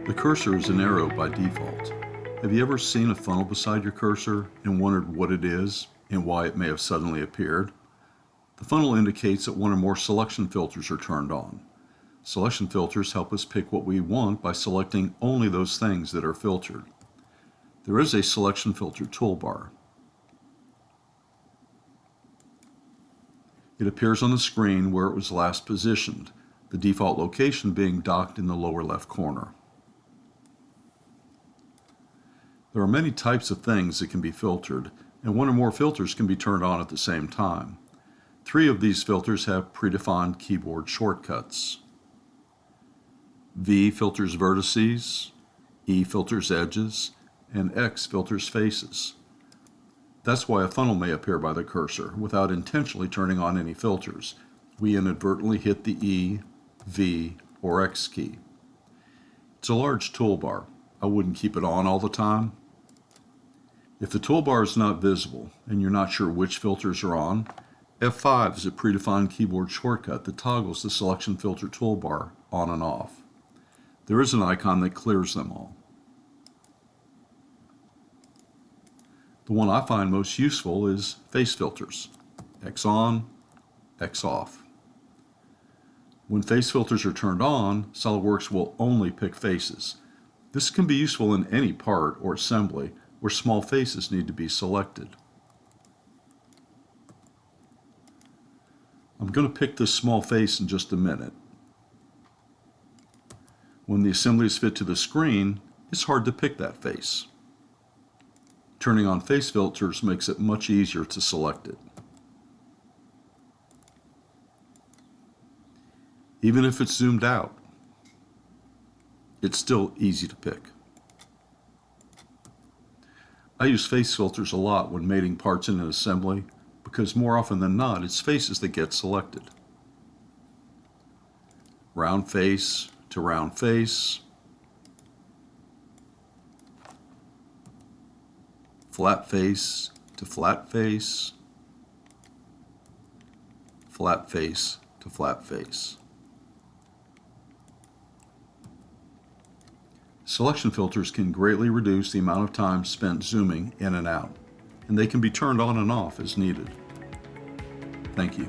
The cursor is an arrow by default. Have you ever seen a funnel beside your cursor and wondered what it is and why it may have suddenly appeared? The funnel indicates that one or more selection filters are turned on. Selection filters help us pick what we want by selecting only those things that are filtered. There is a selection filter toolbar. It appears on the screen where it was last positioned, the default location being docked in the lower left corner. There are many types of things that can be filtered, and one or more filters can be turned on at the same time. 3 of these filters have predefined keyboard shortcuts. V filters vertices, E filters edges, and X filters faces. That's why a funnel may appear by the cursor without intentionally turning on any filters. We inadvertently hit the E, V, or X key. It's a large toolbar. I wouldn't keep it on all the time. If the toolbar is not visible and you're not sure which filters are on, F5 is a predefined keyboard shortcut that toggles the selection filter toolbar on and off. There is an icon that clears them all. The one I find most useful is face filters. X on, X off. When face filters are turned on, SOLIDWORKS will only pick faces. This can be useful in any part or assembly where small faces need to be selected. I'm going to pick this small face in just a minute. When the assembly is fit to the screen, it's hard to pick that face. Turning on face filters makes it much easier to select it. Even if it's zoomed out, it's still easy to pick. I use face filters a lot when mating parts in an assembly because more often than not, it's faces that get selected. Round face to round face, flat face to flat face, flat face to flat face. Selection filters can greatly reduce the amount of time spent zooming in and out, and they can be turned on and off as needed. Thank you.